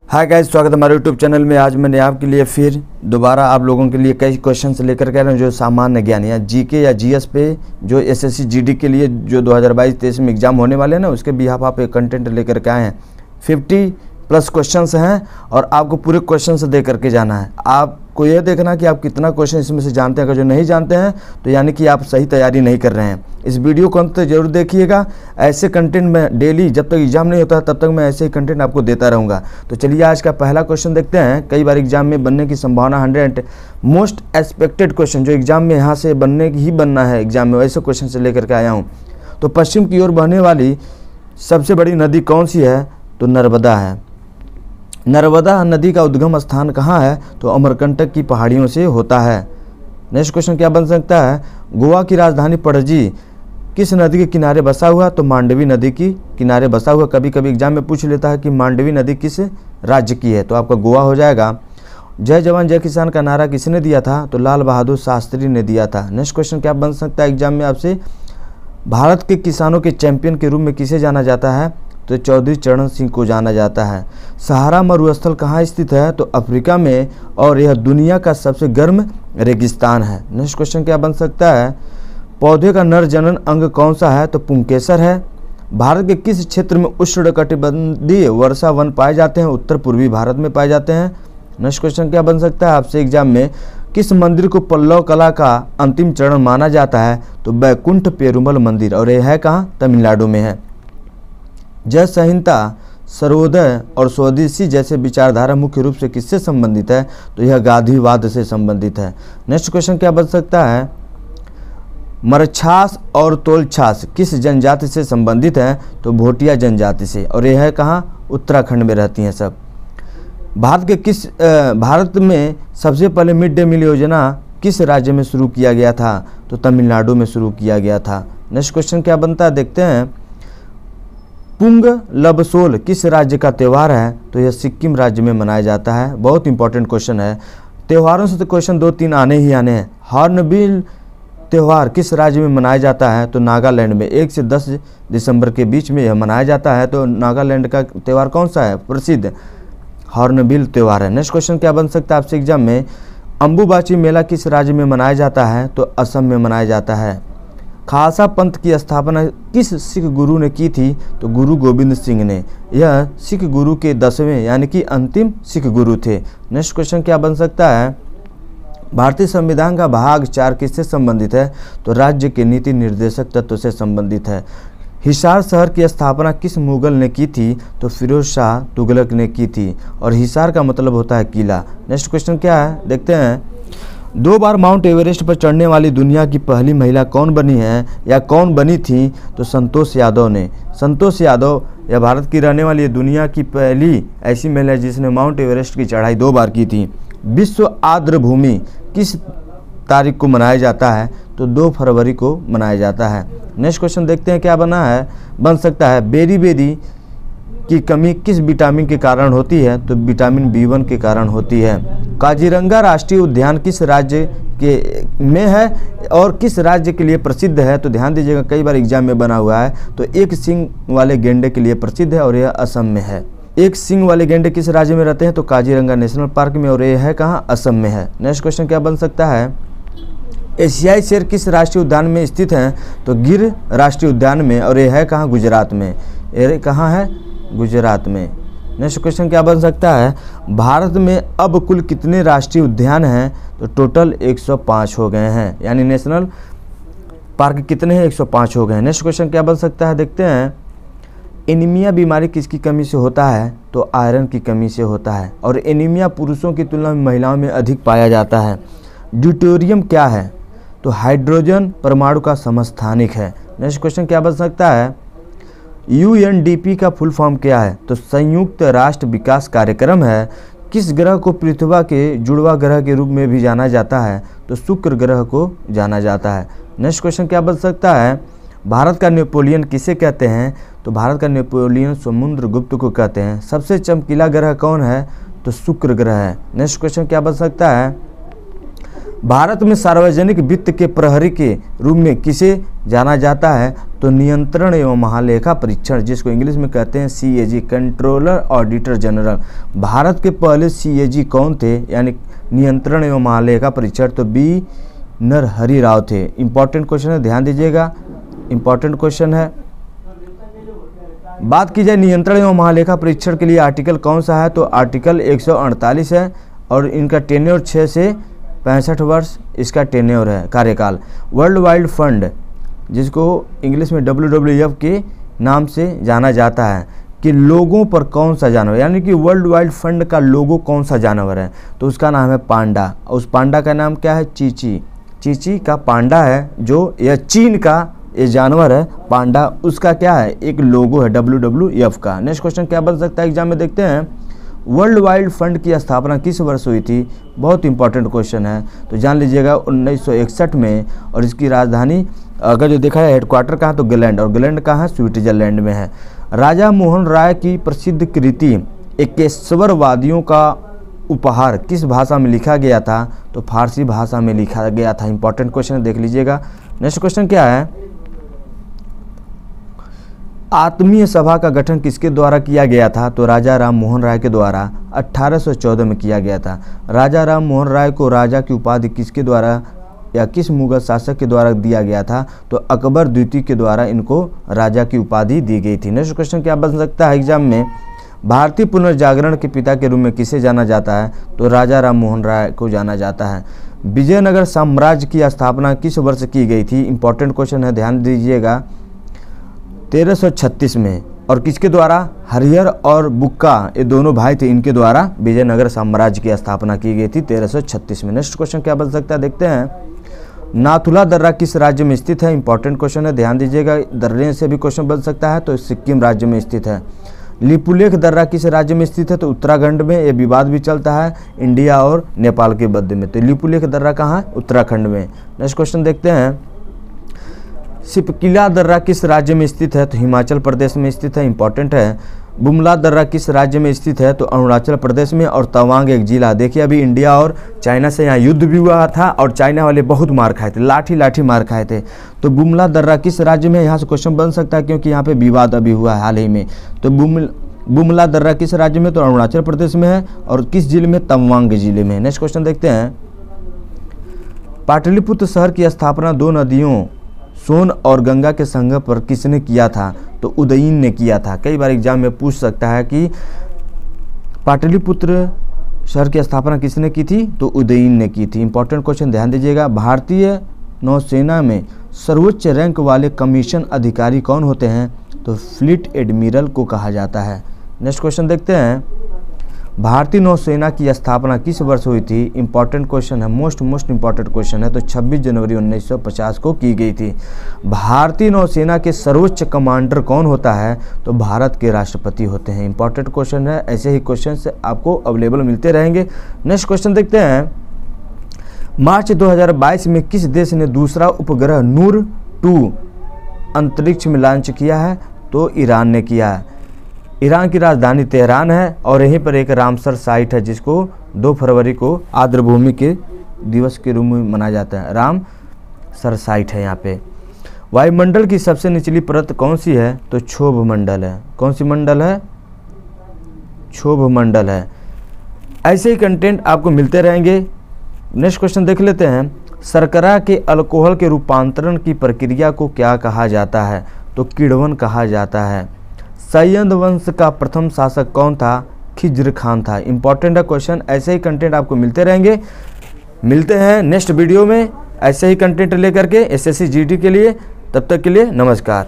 Hi guys, स्वागत है हमारे यूट्यूब चैनल में। आज मैंने आपके लिए फिर दोबारा आप लोगों के लिए कई क्वेश्चंस लेकर के आए हैं जो सामान्य ज्ञान या जीके या जीएस पे जो एसएससी जीडी के लिए जो 2022-23 में एग्जाम होने वाले हैं ना, उसके बिहाफ आप एक कंटेंट लेकर के आए हैं। 50+ क्वेश्चंस हैं और आपको पूरे क्वेश्चंस दे करके जाना है। आपको ये देखना कि आप कितना क्वेश्चन इसमें से जानते हैं। अगर जो नहीं जानते हैं तो यानी कि आप सही तैयारी नहीं कर रहे हैं। इस वीडियो को अंत तक जरूर देखिएगा। ऐसे कंटेंट में डेली जब तक एग्जाम नहीं होता तब तक मैं ऐसे ही कंटेंट आपको देता रहूँगा। तो चलिए आज का पहला क्वेश्चन देखते हैं। कई बार एग्जाम में बनने की संभावना 100 मोस्ट एक्सपेक्टेड क्वेश्चन जो एग्जाम में यहाँ से बनने ही बनना है एग्जाम में, वैसे क्वेश्चन से लेकर के आया हूँ। तो पश्चिम की ओर बहने वाली सबसे बड़ी नदी कौन सी है? तो नर्मदा है। नर्मदा नदी का उद्गम स्थान कहाँ है? तो अमरकंटक की पहाड़ियों से होता है। नेक्स्ट क्वेश्चन क्या बन सकता है? गोवा की राजधानी पणजी किस नदी के किनारे बसा हुआ? तो मांडवी नदी की किनारे बसा हुआ। कभी कभी एग्जाम में पूछ लेता है कि मांडवी नदी किस राज्य की है, तो आपका गोवा हो जाएगा। जय जवान जय किसान का नारा किसने दिया था? तो लाल बहादुर शास्त्री ने दिया था। नेक्स्ट क्वेश्चन क्या बन सकता है एग्जाम में आपसे? भारत के किसानों के चैंपियन के रूप में किसे जाना जाता है? तो चौधरी चरण सिंह को जाना जाता है। सहारा मरुस्थल कहाँ स्थित है? तो अफ्रीका में, और यह दुनिया का सबसे गर्म रेगिस्तान है। नेक्स्ट क्वेश्चन क्या बन सकता है? पौधे का नर जनन अंग कौन सा है? तो पुंकेसर है। भारत के किस क्षेत्र में उष्णकटिबंधीय वर्षा वन पाए जाते हैं? उत्तर पूर्वी भारत में पाए जाते हैं। नेक्स्ट क्वेश्चन क्या बन सकता है आपसे एग्जाम में? किस मंदिर को पल्लव कला का अंतिम चरण माना जाता है? तो बैकुंठ पेरुमल मंदिर, और यह है कहाँ? तमिलनाडु में है। जय संहिता, सर्वोदय और स्वदेशी जैसे विचारधारा मुख्य रूप से किससे संबंधित है? तो यह गांधीवाद से संबंधित है। नेक्स्ट क्वेश्चन क्या बन सकता है? मरछास और तोलछास किस जनजाति से संबंधित है? तो भोटिया जनजाति से, और यह है कहाँ? उत्तराखंड में रहती हैं सब। भारत में सबसे पहले मिड डे मील योजना किस राज्य में शुरू किया गया था? तो तमिलनाडु में शुरू किया गया था। नेक्स्ट क्वेश्चन क्या बनता है देखते हैं। पुंग लबसोल किस राज्य का त्यौहार है? तो यह सिक्किम राज्य में मनाया जाता है। बहुत इंपॉर्टेंट क्वेश्चन है। त्योहारों से तो क्वेश्चन 2-3 आने ही आने हैं। हॉर्नबिल त्यौहार किस राज्य में मनाया जाता है? तो नागालैंड में। 1 से 10 दिसंबर के बीच में यह मनाया जाता है। तो नागालैंड का त्यौहार कौन सा है प्रसिद्ध? हॉर्नबिल त्यौहार है। नेक्स्ट क्वेश्चन क्या बन सकता है आपसे एग्जाम में? अंबुबाची मेला किस राज्य में मनाया जाता है? तो असम में मनाया जाता है। खालसा पंथ की स्थापना किस सिख गुरु ने की थी? तो गुरु गोविंद सिंह ने। यह सिख गुरु के 10वें यानी कि अंतिम सिख गुरु थे। नेक्स्ट क्वेश्चन क्या बन सकता है? भारतीय संविधान का भाग 4 किससे संबंधित है? तो राज्य के नीति निर्देशक तत्व से संबंधित है। हिसार शहर की स्थापना किस मुगल ने की थी? तो फिरोज शाह तुगलक ने की थी, और हिसार का मतलब होता है किला। नेक्स्ट क्वेश्चन क्या है देखते हैं। 2 बार माउंट एवरेस्ट पर चढ़ने वाली दुनिया की पहली महिला कौन बनी है या कौन बनी थी? तो संतोष यादव ने। संतोष यादव यह भारत की रहने वाली दुनिया की पहली ऐसी महिला जिसने माउंट एवरेस्ट की चढ़ाई 2 बार की थी। विश्व आर्द्र भूमि किस तारीख को मनाया जाता है? तो 2 फरवरी को मनाया जाता है। नेक्स्ट क्वेश्चन देखते हैं क्या बन सकता है। बेरी बेरी की कमी किस विटामिन के कारण होती है? तो विटामिन B1 के कारण होती है। काजीरंगा राष्ट्रीय उद्यान किस राज्य के में है और किस राज्य के लिए प्रसिद्ध है? तो ध्यान दीजिएगा, कई बार एग्जाम में बना हुआ है। तो एक सींग वाले गेंडे के लिए प्रसिद्ध है और यह असम में है। एक सींग वाले गेंडे किस राज्य में रहते हैं? तो काजीरंगा नेशनल पार्क में, और यह है कहाँ? असम में है। नेक्स्ट क्वेश्चन क्या बन सकता है? एशियाई शेर किस राष्ट्रीय उद्यान में स्थित हैं? तो गिर राष्ट्रीय उद्यान में, और यह है कहाँ? गुजरात में। यह कहाँ है? गुजरात में। नेक्स्ट क्वेश्चन क्या बन सकता है? भारत में अब कुल कितने राष्ट्रीय उद्यान हैं? तो टोटल 105 हो गए हैं, यानी नेशनल पार्क कितने हैं? 105 हो गए हैं। नेक्स्ट क्वेश्चन क्या बन सकता है देखते हैं। एनीमिया बीमारी किसकी कमी से होता है? तो आयरन की कमी से होता है, और एनीमिया पुरुषों की तुलना में महिलाओं में अधिक पाया जाता है। ड्यूटेरियम क्या है? तो हाइड्रोजन परमाणु का समस्थानिक है। नेक्स्ट क्वेश्चन क्या बन सकता है? UNDP का फुल फॉर्म क्या है? तो संयुक्त राष्ट्र विकास कार्यक्रम है। किस ग्रह को पृथ्वी के जुड़वा ग्रह के रूप में भी जाना जाता है? तो शुक्र ग्रह को जाना जाता है। नेक्स्ट क्वेश्चन क्या बन सकता है? भारत का नेपोलियन किसे कहते हैं? तो भारत का नेपोलियन समुद्रगुप्त को कहते हैं। सबसे चमकीला ग्रह कौन है? तो शुक्र ग्रह है। नेक्स्ट क्वेश्चन क्या बन सकता है? भारत में सार्वजनिक वित्त के प्रहरी के रूप में किसे जाना जाता है? तो नियंत्रण एवं महालेखा परीक्षण, जिसको इंग्लिश में कहते हैं CAG, controller auditor general. Bharat के पहले CAG कौन थे, यानी नियंत्रण एवं महालेखा परीक्षण? तो B नरहरि राव थे। इंपॉर्टेंट क्वेश्चन है, ध्यान दीजिएगा, इंपॉर्टेंट क्वेश्चन है। बात की जाए नियंत्रण एवं महालेखा परीक्षण के लिए आर्टिकल कौन सा है? तो आर्टिकल 148 है और इनका टेन्योर 6 से 65 वर्ष इसका टेन्योर है, कार्यकाल। वर्ल्ड वाइड फंड, जिसको इंग्लिश में WWF के नाम से जाना जाता है, कि लोगों पर कौन सा जानवर, यानी कि वर्ल्ड वाइड फंड का लोगो कौन सा जानवर है? तो उसका नाम है पांडा। उस पांडा का नाम क्या है? चीची। चीची का पांडा है, जो यह चीन का ये जानवर है पांडा, उसका क्या है? एक लोगो है WWF का। नेक्स्ट क्वेश्चन क्या बन सकता है एग्जाम में, देखते हैं। वर्ल्ड वाइड फंड की स्थापना किस वर्ष हुई थी? बहुत इंपॉर्टेंट क्वेश्चन है, तो जान लीजिएगा 1961 में। और इसकी राजधानी अगर जो देखा है हेडक्वार्टर कहाँ, तो ग्लैंड, और ग्लैंड कहाँ है? स्विट्जरलैंड में है। राजा मोहन राय की प्रसिद्ध कृति एकेश्वरवादियों का उपहार किस भाषा में लिखा गया था? तो फारसी भाषा में लिखा गया था। इंपॉर्टेंट क्वेश्चन देख लीजिएगा। नेक्स्ट क्वेश्चन क्या है? आत्मीय सभा का गठन किसके द्वारा किया गया था? तो राजा राम मोहन राय के द्वारा 1814 में किया गया था। राजा राम मोहन राय को राजा की उपाधि किसके द्वारा या किस मुगल शासक के द्वारा दिया गया था? तो अकबर द्वितीय के द्वारा इनको राजा की उपाधि दी गई थी। नेक्स्ट क्वेश्चन क्या बन सकता है एग्जाम में? भारतीय पुनर्जागरण के पिता के रूप में किसे जाना जाता है? तो राजा राम मोहन राय को जाना जाता है। विजयनगर साम्राज्य की स्थापना किस वर्ष की गई थी? इंपॉर्टेंट क्वेश्चन है, ध्यान दीजिएगा। 1336 में। और किसके द्वारा? हरिहर और बुक्का, ये दोनों भाई थे, इनके द्वारा विजयनगर साम्राज्य की स्थापना की गई थी 1336 में। नेक्स्ट क्वेश्चन क्या बन सकता है, देखते हैं। नाथुला दर्रा किस राज्य में स्थित है? इंपॉर्टेंट क्वेश्चन है, ध्यान दीजिएगा। दर्रे से भी क्वेश्चन बन सकता है, तो सिक्किम राज्य में स्थित है। लिपुलेख दर्रा किस राज्य में स्थित है? तो उत्तराखंड में। ये विवाद भी चलता है इंडिया और नेपाल के मध्य में। तो लिपुलेख दर्रा कहाँ है? उत्तराखंड में। नेक्स्ट क्वेश्चन देखते हैं। सिपकिला दर्रा किस राज्य में स्थित है? तो हिमाचल प्रदेश में स्थित है, इंपॉर्टेंट है। बुमला दर्रा किस राज्य में स्थित है? तो अरुणाचल प्रदेश में। और तवांग एक जिला, देखिए अभी इंडिया और चाइना से यहाँ युद्ध भी हुआ था और चाइना वाले बहुत मार खाए थे, लाठी मार खाए थे। तो बुमला दर्रा किस राज्य में? यहाँ से क्वेश्चन बन सकता है, क्योंकि यहाँ पे विवाद अभी हुआ है हाल ही में। तो बुमला दर्रा किस राज्य में? तो अरुणाचल प्रदेश में है। और किस जिले में? तवांग जिले में। नेक्स्ट क्वेश्चन देखते हैं। पाटलिपुत्र शहर की स्थापना दो नदियों सोन और गंगा के संगम पर किसने किया था? तो उदयन ने किया था। कई बार एग्जाम में पूछ सकता है कि पाटलिपुत्र शहर की स्थापना किसने की थी? तो उदयन ने की थी। इंपॉर्टेंट क्वेश्चन, ध्यान दीजिएगा। भारतीय नौसेना में सर्वोच्च रैंक वाले कमीशन अधिकारी कौन होते हैं? तो फ्लीट एडमिरल को कहा जाता है। नेक्स्ट क्वेश्चन देखते हैं। भारतीय नौसेना की स्थापना किस वर्ष हुई थी? इंपॉर्टेंट क्वेश्चन है, मोस्ट इंपॉर्टेंट क्वेश्चन है। तो 26 जनवरी 1950 को की गई थी। भारतीय नौसेना के सर्वोच्च कमांडर कौन होता है? तो भारत के राष्ट्रपति होते हैं। इंपॉर्टेंट क्वेश्चन है, ऐसे ही क्वेश्चन आपको अवेलेबल मिलते रहेंगे। नेक्स्ट क्वेश्चन देखते हैं। मार्च 2022 में किस देश ने दूसरा उपग्रह नूर 2 अंतरिक्ष में लॉन्च किया है? तो ईरान ने किया है। ईरान की राजधानी तेहरान है और यहीं पर एक रामसर साइट है, जिसको 2 फरवरी को आर्द्रभूमि के दिवस के रूप में मनाया जाता है। रामसर साइट है यहाँ पे। वायुमंडल की सबसे निचली परत कौन सी है? तो क्षोभ मंडल है। कौन सी मंडल है? क्षोभ मंडल है। ऐसे ही कंटेंट आपको मिलते रहेंगे। नेक्स्ट क्वेश्चन देख लेते हैं। शर्करा के अल्कोहल के रूपांतरण की प्रक्रिया को क्या कहा जाता है? तो किण्वन कहा जाता है। सैयद वंश का प्रथम शासक कौन था? खिज्र खान था। इंपॉर्टेंट है क्वेश्चन, ऐसे ही कंटेंट आपको मिलते रहेंगे। मिलते हैं नेक्स्ट वीडियो में ऐसे ही कंटेंट लेकर के SSC GD के लिए। तब तक के लिए नमस्कार।